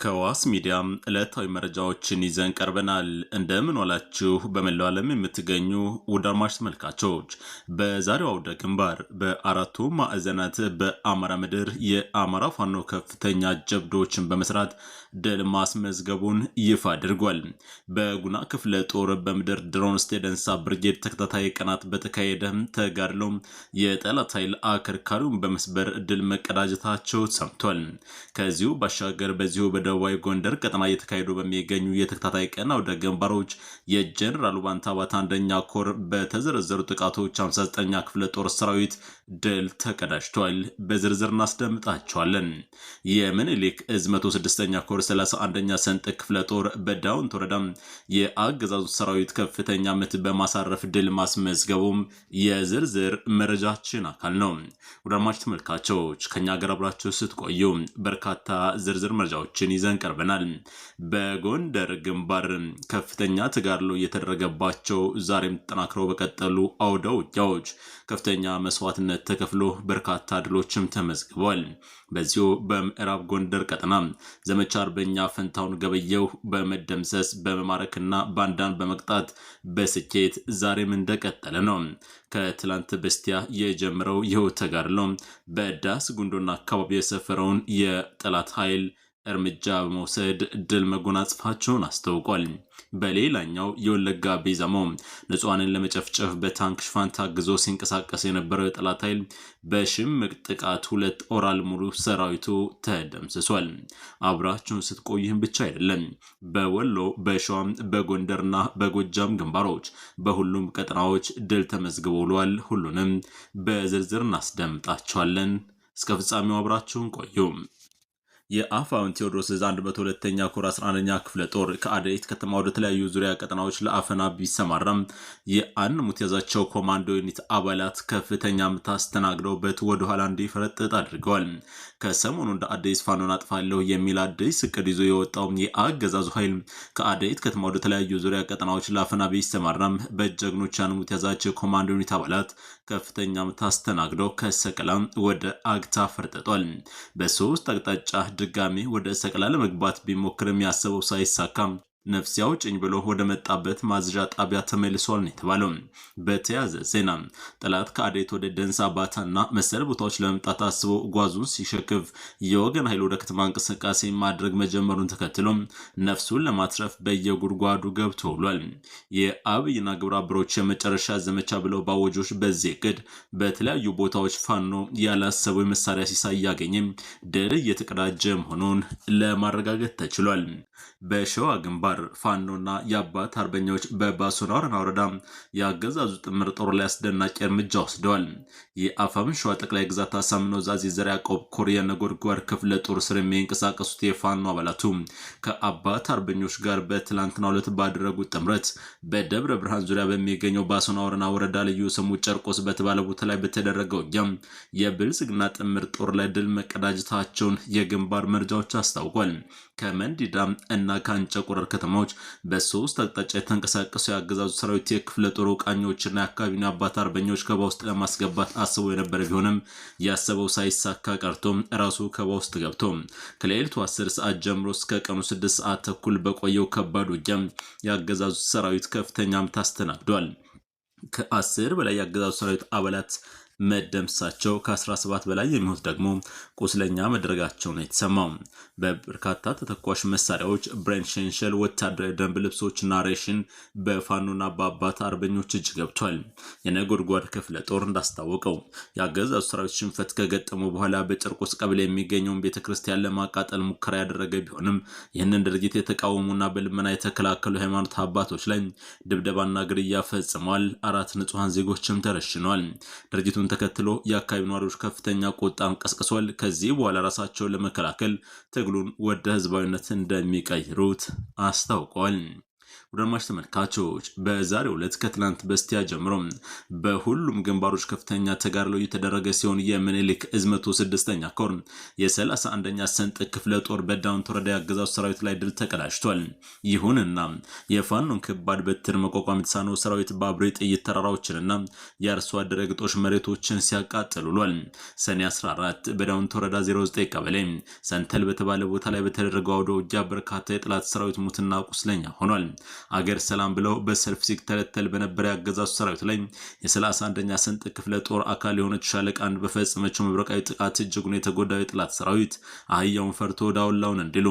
ከዋስ ሚዲያ ዕለታዊ መረጃዎችን ይዘን ቀርበናል። እንደምን ዋላችሁ በመላው ዓለም የምትገኙ ውድ አድማጭ ተመልካቾች፣ በዛሬው አውደ ግንባር በአራቱ ማዕዘናት በአማራ ምድር የአማራ ፋኖ ከፍተኛ ጀብዶችን በመስራት ድል ማስመዝገቡን ይፋ አድርጓል። በጉና ክፍለ ጦር በምድር ድሮን ስቴደንሳ ብርጌድ ተከታታይ ቀናት በተካሄደ ተጋድሎ የጠላት ኃይል አከርካሪውን በመስበር ድል መቀዳጀታቸው ሰምቷል። ከዚሁ ባሻገር በዚሁ በደቡባዊ ጎንደር ቀጠና እየተካሄዱ በሚገኙ የተከታታይ ቀን አውደ ግንባሮች የጀነራል ባንታባት አንደኛ ኮር በተዘረዘሩ ጥቃቶች 59ኛ ክፍለ ጦር ሰራዊት ድል ተቀዳጅቷል። በዝርዝር እናስደምጣቸዋለን። የምኒልክ እዝ 106ኛ ኮር 31ኛ ሰንጥቅ ክፍለ ጦር በዳውንት ወረዳ የአገዛዙ ሰራዊት ከፍተኛ ምት በማሳረፍ ድል ማስመዝገቡም የዝርዝር መረጃችን አካል ነው። ወደ አድማጭ ተመልካቾች ከኛ ጋር አብራችሁ ስትቆዩ በርካታ ዝርዝር መረጃዎችን ይዘን ቀርበናል። በጎንደር ግንባር ከፍተኛ ተጋድሎ እየተደረገባቸው ዛሬም ተጠናክረው በቀጠሉ አውደ ውጊያዎች ከፍተኛ መስዋዕትነት ተከፍሎ በርካታ ድሎችም ተመዝግበዋል። በዚሁ በምዕራብ ጎንደር ቀጠና ዘመቻ አርበኛ ፈንታውን ገበየው በመደምሰስ በመማረክና ባንዳን በመቅጣት በስኬት ዛሬም እንደቀጠለ ነው። ከትላንት በስቲያ የጀመረው ይኸው ተጋድሎ በዳስ ጉንዶና አካባቢ የሰፈረውን የጠላት ኃይል እርምጃ በመውሰድ ድል መጎናጸፋቸውን አስታውቋል። በሌላኛው የወለጋ ቤዛሞ ንጹሃንን ለመጨፍጨፍ በታንክ ሽፋን ታግዞ ሲንቀሳቀስ የነበረው የጠላት ኃይል በሽምቅ ጥቃት 2 ኦራል ሙሉ ሰራዊቱ ተደምስሷል። አብራችሁን ስትቆይህም ብቻ አይደለም፣ በወሎ በሸዋም በጎንደርና በጎጃም ግንባሮች በሁሉም ቀጠናዎች ድል ተመዝግቦ ውሏል። ሁሉንም በዝርዝር እናስደምጣቸዋለን። እስከ ፍጻሜው አብራችሁን ቆዩ። የአፋውን ቴዎድሮስ 102ኛ ኮር 11ኛ ክፍለ ጦር ከአደይት ከተማ ወደ ተለያዩ ዙሪያ ቀጠናዎች ለአፈና ቢሰማራም የአንሙት ያዛቸው ኮማንዶ ዩኒት አባላት ከፍተኛ ምት አስተናግደውበት ወደ ኋላ እንዲፈረጥጥ አድርገዋል። ከሰሞኑ እንደ አዲስ ፋኖን አጥፋለሁ የሚል አዲስ እቅድ ይዞ የወጣው የአገዛዙ ኃይል ከአደይት ከተማ ወደ ተለያዩ ዙሪያ ቀጠናዎች ለአፈና ቢሰማራም በጀግኖች አንሙት ያዛቸው ኮማንዶ ዩኒት አባላት ከፍተኛ ምት አስተናግደው ከሰቀላ ወደ አግታ ፈርጥጧል። በሶስት አቅጣጫ ድጋሚ ወደ ሰቀላ ለመግባት ቢሞክርም ያሰበው ሳይሳካም ነፍስ ያውጭኝ ብሎ ወደ መጣበት ማዝዣ ጣቢያ ተመልሷል ነው የተባለው። በተያዘ ዜና ጠላት ከአዴት ወደ ደንሳ ባታና መሰል ቦታዎች ለመምጣት አስቦ ጓዙን ሲሸክፍ የወገን ኃይል ወደ ከተማ እንቅስቃሴ ማድረግ መጀመሩን ተከትሎ ነፍሱን ለማትረፍ በየጉድጓዱ ገብቶ ውሏል። የአብይና ግብረ አበሮች የመጨረሻ ዘመቻ ብለው ባወጆች በዚህ እቅድ በተለያዩ ቦታዎች ፋኖ ያላሰበው የመሳሪያ ሲሳይ እያገኘ ድል እየተቀዳጀ መሆኑን ለማረጋገጥ ተችሏል። በሸዋ ግንባር ፋኖና የአባት አርበኞች በባሶና ወረዳ የአገዛዙ ጥምር ጦር ላይ አስደናቂ እርምጃ ወስደዋል። የአፋብን ሸዋ ጠቅላይ ግዛት አሳምነው ዛዚ ዘር ያዕቆብ ኮር የነጎድጓድ ክፍለ ጦር ስር የሚንቀሳቀሱት የፋኖ አባላቱ ከአባት አርበኞች ጋር በትላንትናው ዕለት ባደረጉት ጥምረት በደብረ ብርሃን ዙሪያ በሚገኘው ባሶና ወረዳ ልዩ ስሙ ጨርቆስ በተባለ ቦታ ላይ በተደረገው ውጊያ የብልጽግና ጥምር ጦር ላይ ድል መቀዳጀታቸውን የግንባር መረጃዎች አስታውቋል። ከመንዲዳ እና ከአንጨ ቁረር ከተማዎች በሶስት አቅጣጫ የተንቀሳቀሱ የአገዛዙ ሰራዊት የክፍለ ጦር ቃኞችና የአካባቢውን አባት አርበኞች ከበባ ውስጥ ለማስገባት አስቦ የነበረ ቢሆንም ያሰበው ሳይሳካ ቀርቶ ራሱ ከበባ ውስጥ ገብቶ ከሌሊቱ 10 ሰዓት ጀምሮ እስከ ቀኑ 6 ሰዓት ተኩል በቆየው ከባድ ውጊያ የአገዛዙ ሰራዊት ከፍተኛ ምት አስተናግዷል። ከ10 በላይ የአገዛዙ ሰራዊት አባላት መደምሳቸው ከ17 በላይ የሚሆኑት ደግሞ ቁስለኛ መድረጋቸው ነው የተሰማው። በበርካታ ተተኳሽ መሳሪያዎች ብሬን ሸንሸል ወታደራዊ ደንብ ልብሶችና ሬሽን በፋኖና በአባት አርበኞች እጅ ገብቷል። የነጎድጓድ ክፍለ ጦር እንዳስታወቀው የአገዛዙ ሰራዊት ሽንፈት ከገጠሙ በኋላ በጨርቆስ ቀበሌ የሚገኘውን ቤተክርስቲያን ለማቃጠል ሙከራ ያደረገ ቢሆንም ይህንን ድርጊት የተቃወሙና በልመና የተከላከሉ ሃይማኖት አባቶች ላይ ድብደባና ግድያ ፈጽመዋል። 4 ንጹሃን ዜጎችም ተረሽነዋል። ድርጊቱን ተከትሎ የአካባቢ ነዋሪዎች ከፍተኛ ቁጣን ቀስቅሷል። ከዚህ በኋላ ራሳቸውን ለመከላከል ትግሉን ወደ ህዝባዊነት እንደሚቀይሩት አስታውቀዋል። ወደማሽ ተመልካቾች በዛሬው ዕለት ከትላንት በስቲያ ጀምሮ በሁሉም ግንባሮች ከፍተኛ ተጋድሎ እየተደረገ ሲሆን የምኒልክ እዝ 106ኛ ኮር የ31ኛ ሰንጥቅ ክፍለ ጦር በዳውንት ወረዳ ያገዛዙ ሰራዊት ላይ ድል ተቀዳጅቷል። ይሁንና የፋኖን ከባድ በትር መቋቋም የተሳነው ሰራዊት በአብሬ ጥይት ተራራዎችንና የአርሶ አደር ግጦሽ መሬቶችን ሲያቃጥል ውሏል። ሰኔ 14 በዳውንት ወረዳ 09 ቀበሌ ሰንተል በተባለ ቦታ ላይ በተደረገው አውደ ውጊያ በርካታ የጠላት ሰራዊት ሙትና ቁስለኛ ሆኗል። አገር ሰላም ብለው በሰልፍ ሲተለተል በነበረ ያገዛዙ ሰራዊት ላይ የ31ኛ ሰንጥቅ ክፍለ ጦር አካል የሆነች ሻለቃ አንድ በፈጸመችው መብረቃዊ ጥቃት እጅጉን የተጎዳው የጠላት ሰራዊት አህያውን ፈርቶ ዳውላውን እንዲሉ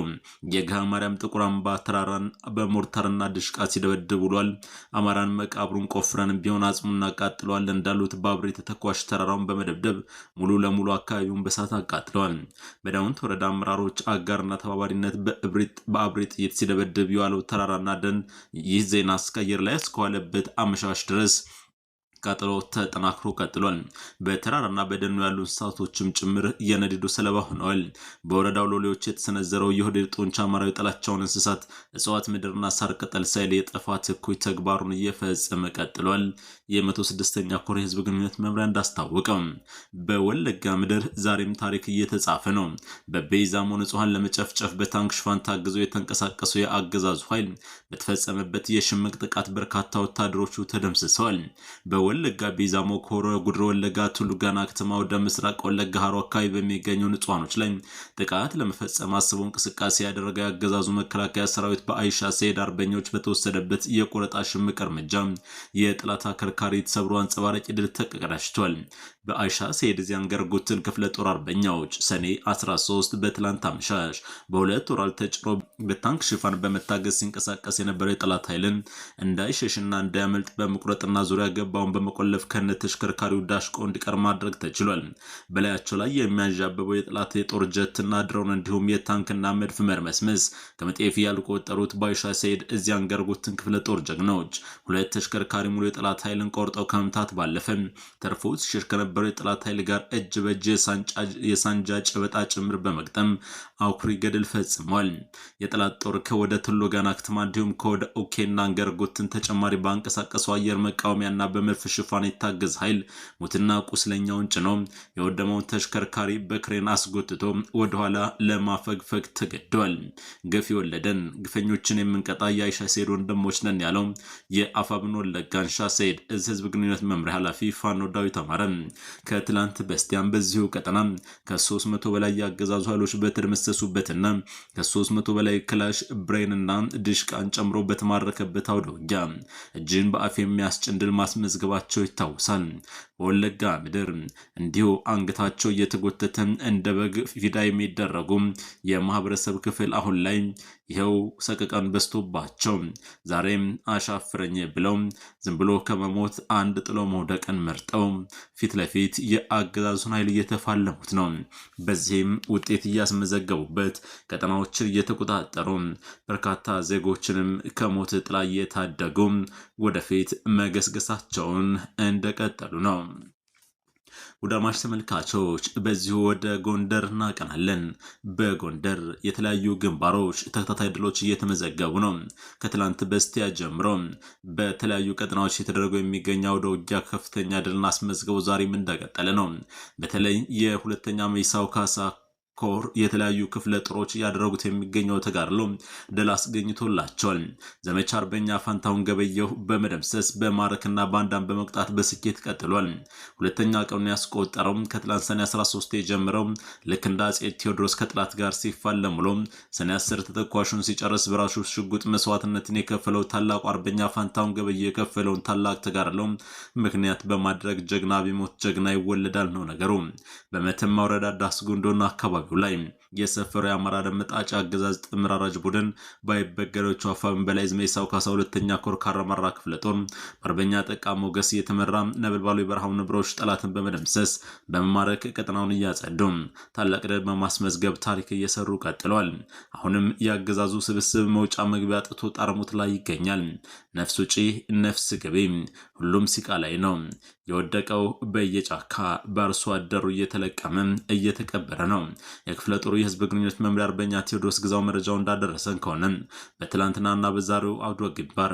የጋ ማርያም ጥቁር አምባ ተራራን በሞርታርና ድሽቃ ሲደበድብ ውሏል። አማራን መቃብሩን ቆፍረን ቢሆን አጽሙን እናቃጥለዋለን እንዳሉት በአብሬ ተተኳሽ ተራራውን በመደብደብ ሙሉ ለሙሉ አካባቢውን በሳት አቃጥለዋል። በዳውንት ወረዳ አመራሮች አጋርና ተባባሪነት በአብሬ ጥይት ሲደበድብ የዋለው ተራራና ደን ይህ ዜና እስከ አየር ላይ እስከዋለበት አመሻሽ ድረስ ቃጠሎ ተጠናክሮ ቀጥሏል። በተራራና በደኑ ያሉ እንስሳቶችም ጭምር የነዲዱ ሰለባ ሆነዋል። በወረዳው ሎሌዎች የተሰነዘረው የሆዴድ ጡንቻ አማራዊ ጠላቻውን እንስሳት፣ እጽዋት፣ ምድርና ሳር ቅጠል ሳይል የጥፋት እኩይ ተግባሩን እየፈጸመ ቀጥሏል። የ106ኛ ኮር የህዝብ ግንኙነት መምሪያ እንዳስታወቀው በወለጋ ምድር ዛሬም ታሪክ እየተጻፈ ነው። በቤዛሞ ንጹሃን ለመጨፍጨፍ በታንክ ሽፋን ታግዞ የተንቀሳቀሰው የአገዛዙ ኃይል በተፈጸመበት የሽምቅ ጥቃት በርካታ ወታደሮቹ ተደምስሰዋል። ወለጋ ቤዛሞ ኮረ ጉድሮ ወለጋ ቱሉ ጋና ከተማ ወደ ምስራቅ ወለጋ ሀሮ አካባቢ በሚገኙ ንጹሃኖች ላይ ጥቃት ለመፈጸም አስቦ እንቅስቃሴ ያደረገ ያገዛዙ መከላከያ ሰራዊት በአይሻ ሰይድ አርበኞች በተወሰደበት የቆረጣ ሽምቅ እርምጃ የጠላት አከርካሪ ተሰብሮ አንጸባራቂ ድል ተቀዳጅቷል። በአይሻ ሰይድ ዚያንገር ጉትን ክፍለ ጦር አርበኛዎች ሰኔ 13 በትላንት አመሻሽ በሁለት ወራል ተጭሮ በታንክ ሽፋን በመታገዝ ሲንቀሳቀስ የነበረው የጠላት ኃይልን እንዳይሸሽና እንዳያመልጥ በመቁረጥና ዙሪያ ገባውን በመቆለፍ ከነ ተሽከርካሪው ዳሽቆ እንዲቀር ማድረግ ተችሏል። በላያቸው ላይ የሚያዣበበው የጠላት የጦር ጀትና ድሮን እንዲሁም የታንክና መድፍ መርመስመስ ከመጤፍ ያልቆጠሩት በአይሻ ሰይድ ዚያንገር ጉትን ክፍለ ጦር ጀግኖች ሁለት ተሽከርካሪ ሙሉ የጠላት ኃይልን ቆርጠው ከመምታት ባለፈ ተርፎ ሲሸሽ ከነበረው የጠላት ኃይል ጋር እጅ በእጅ የሳንጃ ጨበጣ ጭምር በመግጠም አኩሪ ገድል ፈጽሟል። የጠላት ጦር ከወደ ቱሉ ጋና ከተማ እንዲሁም ከወደ ኦኬና አንገርጉትን ተጨማሪ ባንቀሳቀሱ አየር መቃወሚያና በመድፍ ሽፋን የታገዝ ኃይል ሙትና ቁስለኛውን ጭኖ የወደመውን ተሽከርካሪ በክሬን አስጎትቶ ወደኋላ ለማፈግፈግ ተገዷል። ግፍ የወለደን ግፈኞችን የምንቀጣ የአይሻ ሰይድ ወንድሞች ነን ያለው የአፋብን ወለጋ አንሻ ሰይድ እዝ ህዝብ ግንኙነት መምሪያ ኃላፊ ፋኖ ዳዊት አማረ ከትላንት በስቲያም በዚሁ ቀጠና ከ300 በላይ ያገዛዙ ኃይሎች በተደመሰሱበትና ከ300 በላይ ክላሽ ብሬንና ድሽቃን ጨምሮ በተማረከበት አውደ ውጊያ እጅን በአፍ የሚያስጭን ድል ማስመዝገባቸው ይታወሳል። በወለጋ ምድር እንዲሁ አንገታቸው እየተጎተተ እንደ በግ ፊዳ የሚደረጉ የማህበረሰብ ክፍል አሁን ላይ ይኸው ሰቀቀን በስቶባቸው ዛሬም አሻፍረኝ ብለው ዝም ብሎ ከመሞት አንድ ጥሎ መውደቅን መርጠው ፊት ለፊት የአገዛዙን ኃይል እየተፋለሙት ነው። በዚህም ውጤት እያስመዘገቡበት ቀጠናዎችን እየተቆጣጠሩ በርካታ ዜጎችንም ከሞት ጥላ እየታደጉ ወደፊት መገስገሳቸውን እንደቀጠሉ ነው። ውዳማሽ ተመልካቾች በዚሁ ወደ ጎንደር እናቀናለን። በጎንደር የተለያዩ ግንባሮች ተከታታይ ድሎች እየተመዘገቡ ነው። ከትላንት በስቲያ ጀምሮ በተለያዩ ቀጠናዎች የተደረገው የሚገኘው ወደ ውጊያ ከፍተኛ ድልን አስመዝገቡ ዛሬም እንደቀጠለ ነው። በተለይ የሁለተኛ መይሳው ካሳ ኮር የተለያዩ ክፍለ ጦሮች ያደረጉት የሚገኘው ተጋድሎ ድል አስገኝቶላቸዋል። ዘመቻ አርበኛ ፋንታውን ገበየሁ በመደምሰስ በማረክና ባንዳን በመቅጣት በስኬት ቀጥሏል። ሁለተኛ ቀኑን ያስቆጠረው ከትላንት ሰኔ 13 የጀመረው ልክ እንደ አጼ ቴዎድሮስ ከጥላት ጋር ሲፋለም ውሎ ሰኔ 10 ተተኳሹን ሲጨርስ በራሱ ሽጉጥ መስዋዕትነትን የከፈለው ታላቁ አርበኛ ፋንታውን ገበየሁ የከፈለውን ታላቅ ተጋድሎ ምክንያት በማድረግ ጀግና ቢሞት ጀግና ይወለዳል ነው ነገሩ። በመተማ ወረዳ ዳስጉንዶና አካባቢ ላይ የሰፈረው የአማራ ደመጣጭ አገዛዝ ጥምር አራጅ ቡድን ባይበገሮቹ አፋብን በላይ ዝሜሳው ካሳ ሁለተኛ ኮር ካራማራ ክፍለ ጦር በአርበኛ ጠቃ ሞገስ እየተመራ ነበልባሉ የበረሃው ንብሮች ጠላትን በመደምሰስ በመማረክ ቀጠናውን እያጸዱ ታላቅ ድል በማስመዝገብ ታሪክ እየሰሩ ቀጥለዋል። አሁንም የአገዛዙ ስብስብ መውጫ መግቢያ አጥቶ ጣርሙት ላይ ይገኛል። ነፍስ ውጪ ነፍስ ግቢ ሁሉም ሲቃ ላይ ነው። የወደቀው በየጫካ በአርሶ አደሩ እየተለቀመ እየተቀበረ ነው። የክፍለ ጦሩ የህዝብ ግንኙነት መምሪያ አርበኛ ቴዎድሮስ ግዛው መረጃው እንዳደረሰን ከሆነ በትላንትናና በዛሬው አውደ ግንባር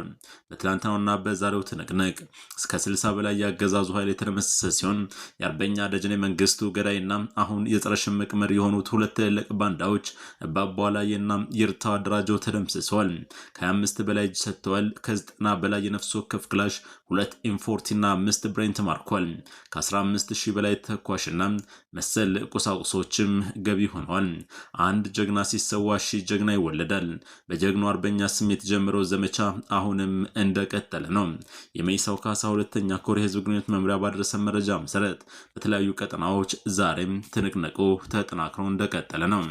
በትላንትናውና በዛሬው ትንቅንቅ እስከ 60 በላይ ያገዛዙ ኃይል የተደመሰሰ ሲሆን የአርበኛ ደጀኔ መንግስቱ ገዳይና አሁን የጸረ ሽምቅ መሪ የሆኑት ሁለት ትልልቅ ባንዳዎች በአቧላይና ይርታ አደራጀው ተደምስሰዋል። ከ25 በላይ እጅ ሰጥተዋል። ከ90 በላይ የነፍስ ወከፍ ክላሽ 2 ኢንፎርቲና 5 ብሬን ተማርኳል። ከ15000 በላይ ተኳሽና መሰል ቁሳቁሶችም ገቢ ሆነዋል። አንድ ጀግና ሲሰዋ ሺህ ጀግና ይወለዳል። በጀግናው አርበኛ ስም የተጀመረው ዘመቻ አሁንም እንደቀጠለ ነው። የመይሳው ካሳ ሁለተኛ ኮር የህዝብ ግንኙነት መምሪያ ባደረሰ መረጃ መሰረት በተለያዩ ቀጠናዎች ዛሬም ትንቅንቁ ተጠናክሮ እንደቀጠለ ነው።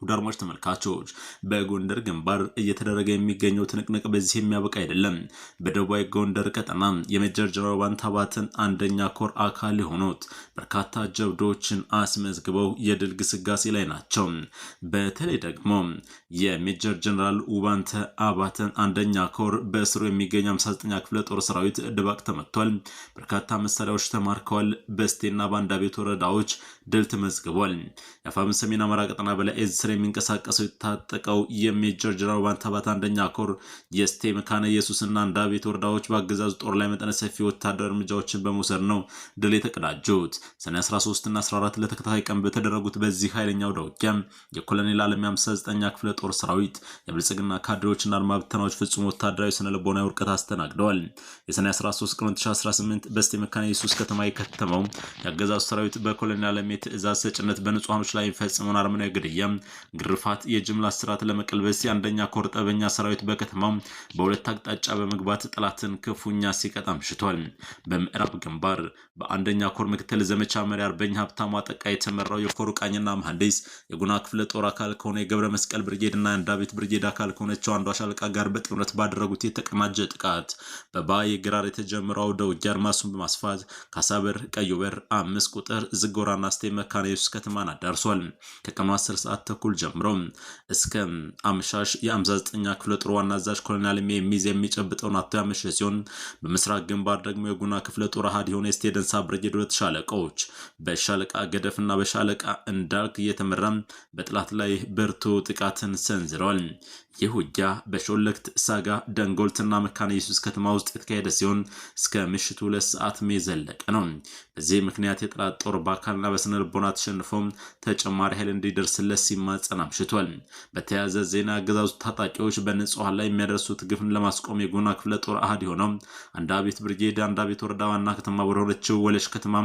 አድማጭ ተመልካቾች በጎንደር ግንባር እየተደረገ የሚገኘው ትንቅንቅ በዚህ የሚያበቃ አይደለም። በደቡባዊ ጎንደር ቀጠና የሜጀር ጀነራል ባንታባትን አንደኛ ኮር አካል የሆኑት በርካታ ጀብዶችን አስመዝግበው የድል ግስጋሴ ላይ ናቸው። በተለይ ደግሞ የሜጀር ጀነራል ውባንተ አባተን አንደኛ ኮር በስሩ የሚገኝ 59ኛ ክፍለ ጦር ሰራዊት ድባቅ ተመቷል። በርካታ መሳሪያዎች ተማርከዋል። በስቴና ባንዳ ቤት ወረዳዎች ድል ተመዝግቧል። የአፋብኃኝ ሰሜን አማራ ቀጠና በላይ ስር የሚንቀሳቀሰው የታጠቀው የሜጀር ጀነራል ባንታባት አንደኛ ኮር የስቴ መካነ ኢየሱስና አንዳቤት ወረዳዎች በአገዛዙ ጦር ላይ መጠነ ሰፊ ወታደራዊ እርምጃዎችን በመውሰድ ነው ድል የተቀዳጁት። ሰኔ 13 እና 14 ለተከታታይ ቀን በተደረጉት በዚህ ኃይለኛ ውጊያ የኮሎኔል አለሚ 59ኛ ክፍለ ጦር ሰራዊት የብልጽግና ካድሬዎችና አድማ ብተናዎች ፍጹም ወታደራዊ ስነ ልቦናዊ ውድቀት አስተናግደዋል። የሰኔ 13 ቀን 2018 በስቴ መካነ ኢየሱስ ከተማ የከተመው የአገዛዙ ሰራዊት በኮሎኔል አለሚ ትዕዛዝ ሰጭነት በንጹሃኖች ላይ የሚፈጽመውን አረመኔያዊ ግድያ፣ ግርፋት፣ የጅምላ ስርዓት ለመቀልበስ የአንደኛ ኮር ጠበኛ ሰራዊት በከተማው በሁለት አቅጣጫ በመግባት ጠላትን ክፉኛ ሲቀጣ አምሽቷል። በምዕራብ ግንባር በአንደኛ ኮር ምክትል ዘመቻ መሪ አርበኛ ሀብታሙ አጠቃ የተመራው የኮሩ ቃኝና መሐንዲስ የጉና ክፍለ ጦር አካል ከሆነ የገብረ መስቀል ብርጌድ እና የአንዳቤት ብርጌድ አካል ከሆነችው አንዷ ሻለቃ ጋር በጥምረት ባደረጉት የተቀናጀ ጥቃት በባይ ግራር የተጀመረው አውደ ውጊያ አድማሱን በማስፋት ካሳበር፣ ቀዩበር፣ 5 ቁጥር፣ ዝጎራና ስቴ መካነ ኢየሱስ ከተማን አዳርሷል። ከቀኑ 10 ሰዓት ተኩል ጀምሮ እስከ አምሻሽ የ59ኛ ክፍለ ጦር ዋና አዛዥ ኮሎኔል የሚይዝ የሚጨብጠውን አቶ ያመሸ ሲሆን በምስራቅ ግንባር ደግሞ የጉና ክፍለ ጦር አሃድ የሆነ የስቴ ደንሳ ብርጌድ ሁለት ሻለቃዎች በሻለቃ ገደፍና በሻለቃ እንዳልክ እየተመራ በጥላት ላይ ብርቱ ጥቃትን ሰንዝረዋል። ይህ ውጊያ በሾለክት ሳጋ፣ ደንጎልትና መካነ ኢየሱስ ከተማ ውስጥ የተካሄደ ሲሆን እስከ ምሽቱ 2 ሰዓት የዘለቀ ነው። በዚህ ምክንያት የጠላት ጦር በአካልና በስነ ልቦና ተሸንፎ ተጨማሪ ኃይል እንዲደርስለት ሲማጸን አምሽቷል። በተያያዘ ዜና አገዛዙ ታጣቂዎች በንጹሃን ላይ የሚያደርሱት ግፍን ለማስቆም የጉና ክፍለ ጦር አሃድ የሆነው አንዳቤት ብርጌድ አንዳቤት ወረዳ ዋና ከተማ ወደሆነችው ወለሽ ከተማ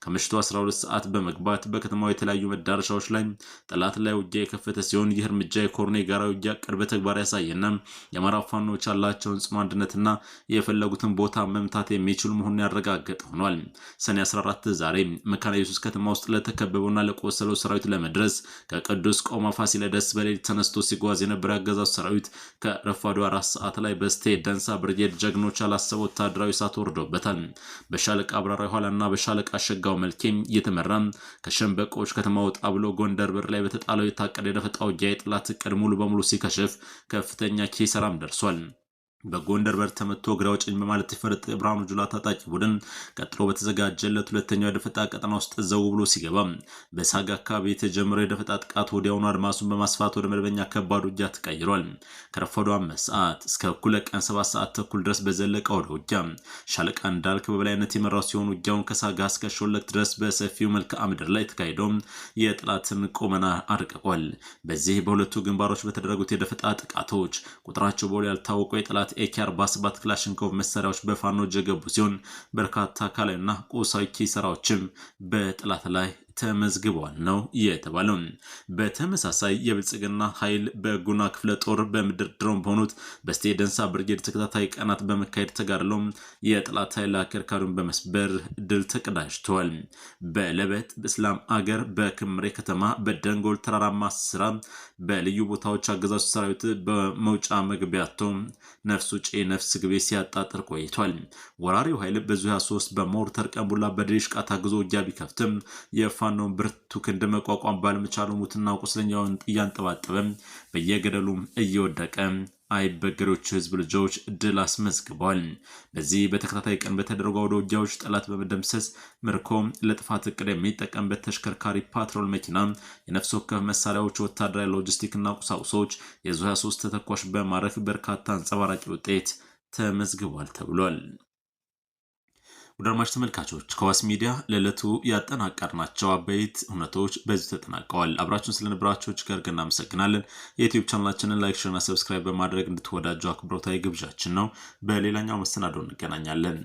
ከምሽቱ 12 ሰዓት በመግባት በከተማው የተለያዩ መዳረሻዎች ላይ ጠላት ላይ ውጊያ የከፈተ ሲሆን ይህ እርምጃ የኮርኔ ጋራ ውጊያ ቅርብ ተግባር ያሳየና የአማራ ፋኖች ያላቸውን ጽኑ አንድነትና የፈለጉትን ቦታ መምታት የሚችሉ መሆኑን ያረጋገጠ ሆኗል። ሰኔ 14 ዛሬ መካነ ኢየሱስ ከተማ ውስጥ ለተከበበውና ለቆሰለው ሰራዊት ለመድረስ ከቅዱስ ቆማ ፋሲለደስ በሌሊት ተነስቶ ሲጓዝ የነበረ አገዛዙ ሰራዊት ከረፋዱ 4 ሰዓት ላይ በስቴ ደንሳ ብርጌድ ጀግኖች ያላሰበ ወታደራዊ እሳት ወርዶበታል። በሻለቃ አብራራ ኋላና በሻለቃ አሸጋው መልኬም እየተመራ ከሸንበቆች ከተማ ወጣ ብሎ ጎንደር በር ላይ በተጣለው የታቀደ የደፈጣ ውጊያ የጠላት እቅድ ሙሉ በሙሉ ሲከሽፍ ከፍተኛ ኪሳራም ደርሷል። በጎንደር በር ተመቶ ግራ ወጭኝ በማለት የፈረጠ ብርሃኑ ጁላ ታጣቂ ቡድን ቀጥሎ በተዘጋጀለት ሁለተኛው የደፈጣ ቀጠና ውስጥ ዘው ብሎ ሲገባ በሳጋ አካባቢ የተጀመረው የደፈጣ ጥቃት ወዲያውኑ አድማሱን በማስፋት ወደ መደበኛ ከባድ ውጊያ ተቀይሯል። ከረፋዱ 5 ሰዓት እስከ እኩለ ቀን 7 ሰዓት ተኩል ድረስ በዘለቀ ወደ ውጊያ ሻለቃ እንዳልክ በበላይነት የመራው ሲሆን ውጊያውን ከሳጋ እስከ ሾለክ ድረስ በሰፊው መልክዓ ምድር ላይ ተካሂዶ የጠላትን ቁመና አድቅቋል። በዚህ በሁለቱ ግንባሮች በተደረጉት የደፈጣ ጥቃቶች ቁጥራቸው በውል ያልታወቁ የጠላት AK-47 ክላሽንኮቭ መሳሪያዎች በፋኖ የገቡ ሲሆን በርካታ አካላዊና ቁሳዊ ኪሳራዎችም በጠላት ላይ ተመዝግቧል ነው የተባለው። በተመሳሳይ የብልጽግና ኃይል በጉና ክፍለ ጦር በምድር ድሮን በሆኑት በስቴ ደንሳ ብርጌድ ተከታታይ ቀናት በመካሄድ ተጋድሎ የጠላት ኃይል አከርካሪውን በመስበር ድል ተቀዳጅተዋል። በለበት በእስላም አገር በክምሬ ከተማ በደንጎል ተራራማ ስራ በልዩ ቦታዎች አገዛዙ ሰራዊት በመውጫ መግቢያቶ ነፍስ ውጪ ነፍስ ግቤ ሲያጣጥር ቆይቷል። ወራሪው ኃይል በዙ 23 በሞርተር ቀንቡላ በድሽቃ ታግዞ ውጊያ ቢከፍትም የፋኖን ብርቱ ክንድ መቋቋም ባለመቻሉ ሙትና ቁስለኛውን እያንጠባጠበ በየገደሉም እየወደቀ አይበገሬዎቹ ህዝብ ልጆች ድል አስመዝግቧል። በዚህ በተከታታይ ቀን በተደረጉ አውደ ውጊያዎች ጠላት በመደምሰስ ምርኮ ለጥፋት እቅድ የሚጠቀምበት ተሽከርካሪ ፓትሮል መኪና፣ የነፍስ ወከፍ መሳሪያዎች፣ ወታደራዊ ሎጂስቲክና ቁሳቁሶች፣ የዙ 23 ተተኳሽ በማረክ በርካታ አንጸባራቂ ውጤት ተመዝግቧል ተብሏል። ወደ አድማጭ ተመልካቾች ከዋስ ሚዲያ ለዕለቱ ያጠናቀርናቸው አበይት እውነቶች በዚህ ተጠናቀዋል። አብራችሁን ስለነበራችሁ እጅግ አድርገን እናመሰግናለን። የዩቲዩብ ቻናላችንን ላይክ፣ ሼርና ሰብስክራይብ በማድረግ እንድትወዳጁ አክብሮታዊ ግብዣችን ነው። በሌላኛው መሰናዶ እንገናኛለን።